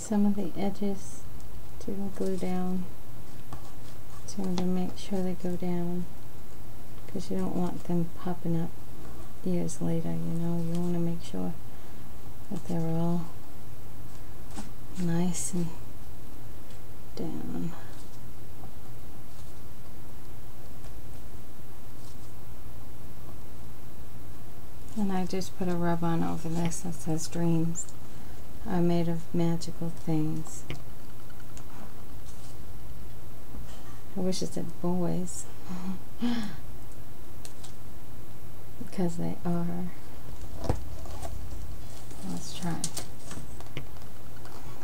some of the edges to glue down to make sure they go down, because you don't want them popping up years later, you know. You want to make sure that they're all nice and down. And I just put a rub-on over this that says dreams are made of magical things. I wish it said boys. Because they are. Let's try.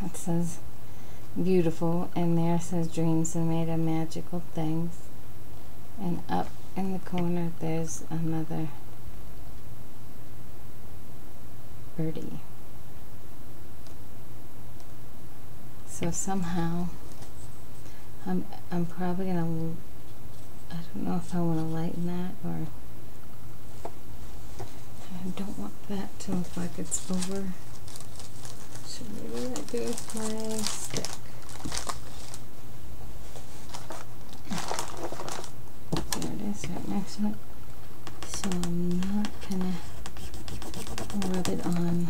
It says beautiful, and there says dreams are made of magical things. And up in the corner there's another birdie. So somehow I'm probably gonna, I don't know if I want to lighten that, or I don't want that to look like it's over. So maybe I do with my stick. There it is, right next to it. So I'm not gonna rub it on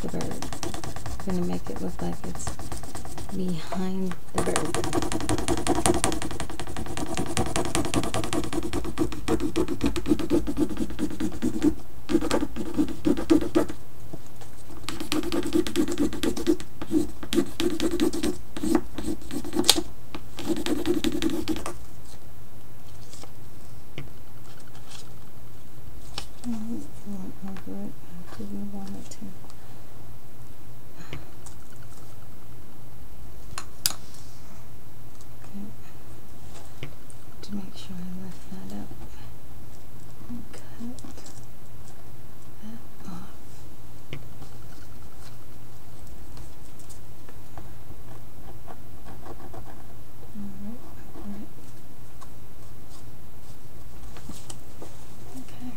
the bird. I'm gonna make it look like it's behind the bird. To make sure I lift that up and cut that off. Alright. Okay.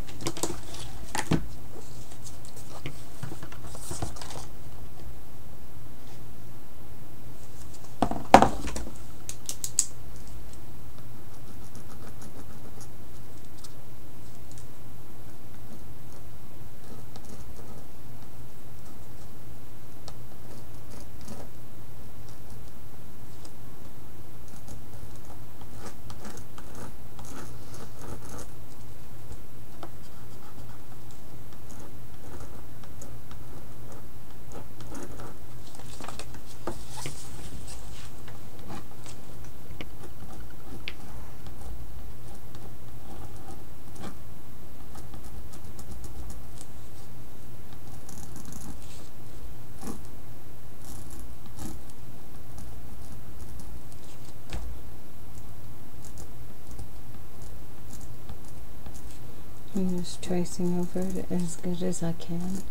I'm just tracing over it as good as I can.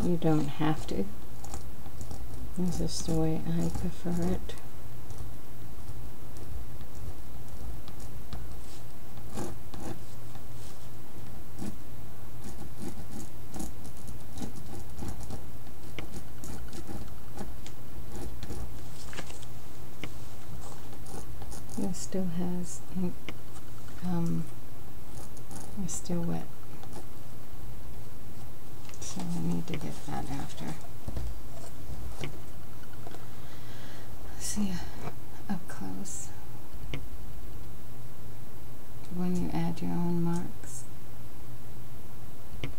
You don't have to. This is the way I prefer it. This still has ink, it's still wet, so I need to get that after. See up close when you add your own marks. It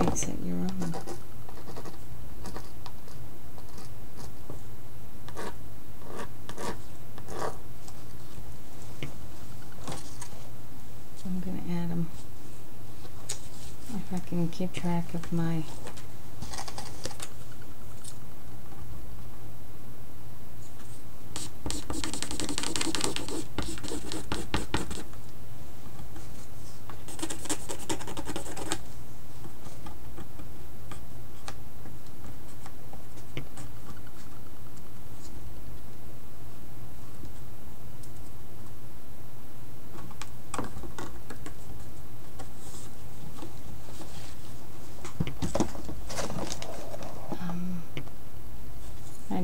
makes it your own. I'm going to add them if I can keep track of my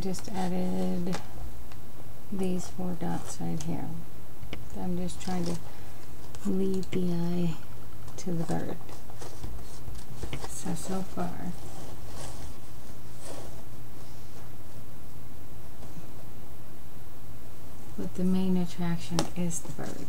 just added these 4 dots right here. So I'm just trying to lead the eye to the bird. So far. But the main attraction is the bird.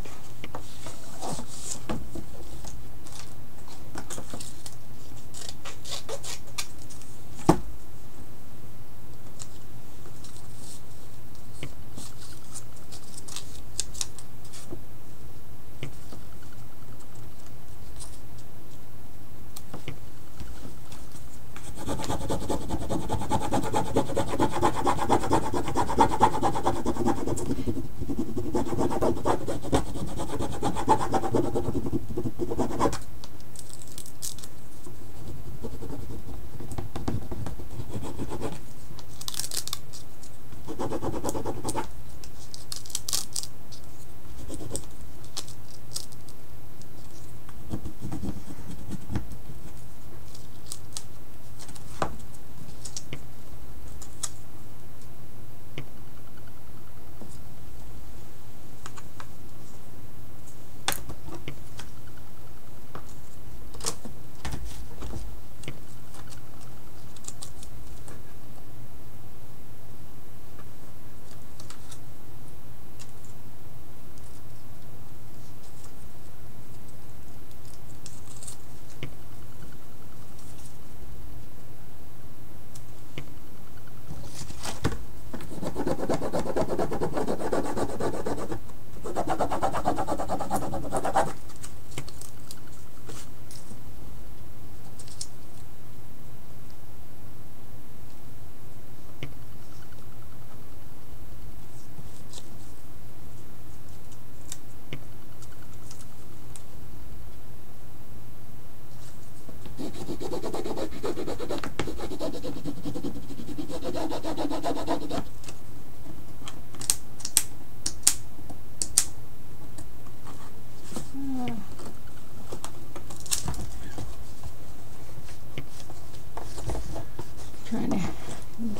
Trying to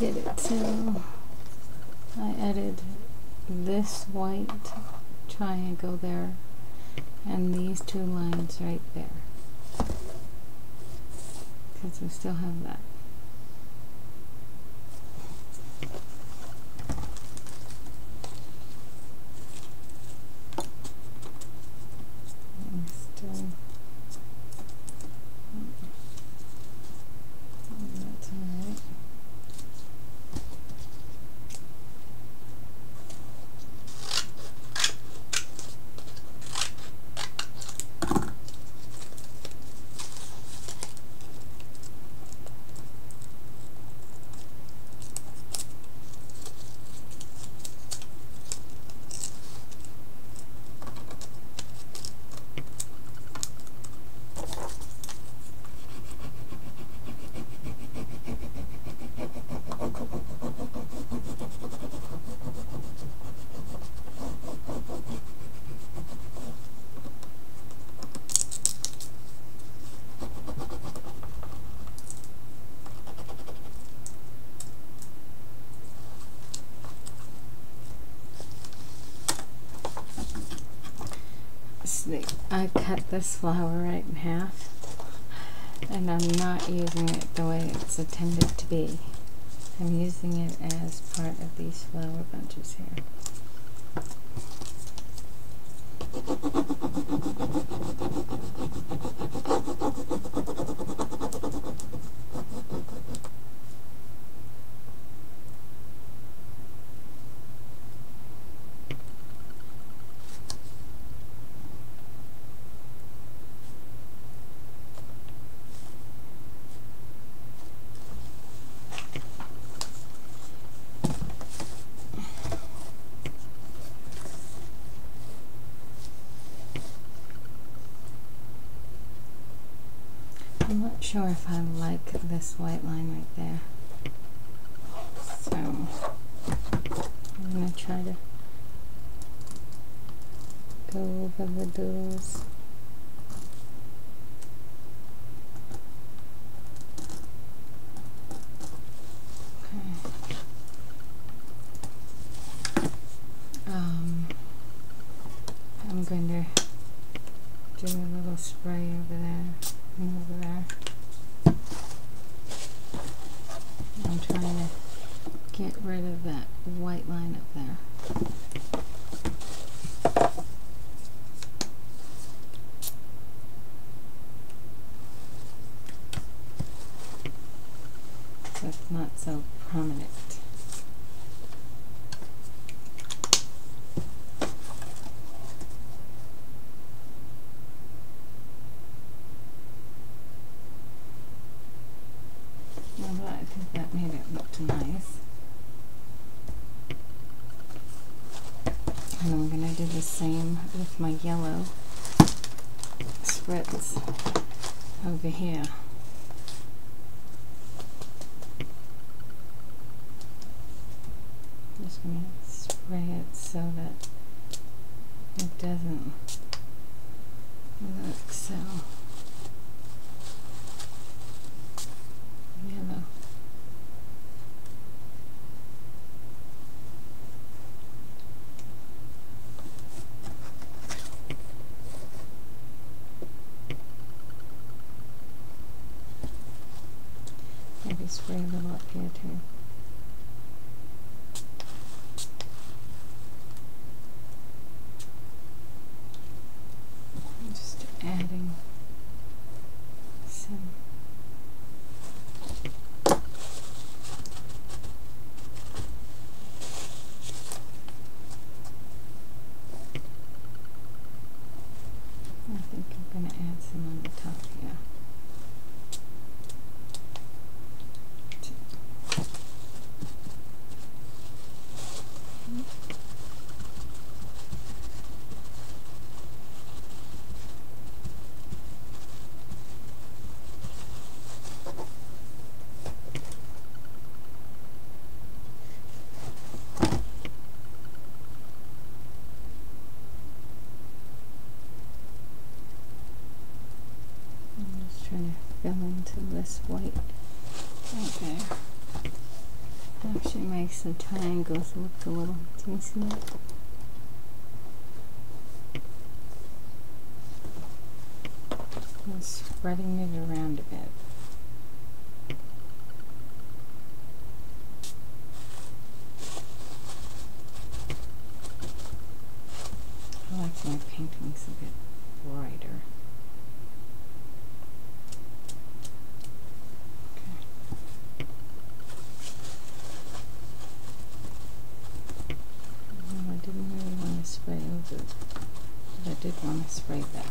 get it to, I added this white triangle there and these 2 lines right there, because we still have that. And still, that's all right. I cut this flower right in half, and I'm not using it the way it's intended to be. I'm using it as part of these flower bunches here. I'm not sure if I like this white line right there, so I'm going to try to go over the doodles. Okay. I'm going to do a little spray over there and over there. I'm trying to get rid of that white line up there. So it's not so prominent. I think that made it look nice. And I'm going to do the same with my yellow spritz over here. Just going to spray it so that it doesn't look so yellow. Maybe spray a little up here too. I'm just adding some. I think I'm going to add some on the top here. Trying to fill into this white right there. Actually makes the triangles look a little, do you see that? I'm spreading it around a bit. I like my paintings a bit brighter. Spray over, but I did want to spray that.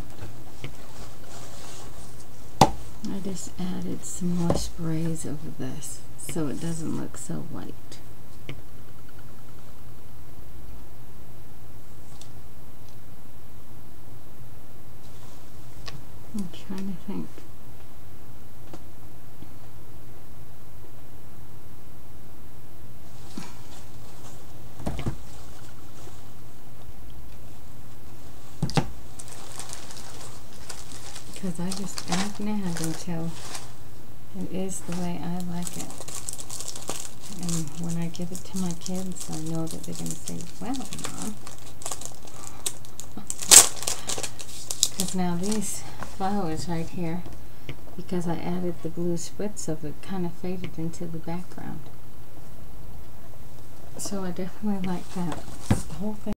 I just added some more sprays over this so it doesn't look so white. I'm trying to think. Because I just add and add until it is the way I like it. And when I give it to my kids, I know that they're going to say, "Well, Mom." Because now these flowers right here, because I added the blue spritz of it, kind of faded into the background. So I definitely like that. The whole thing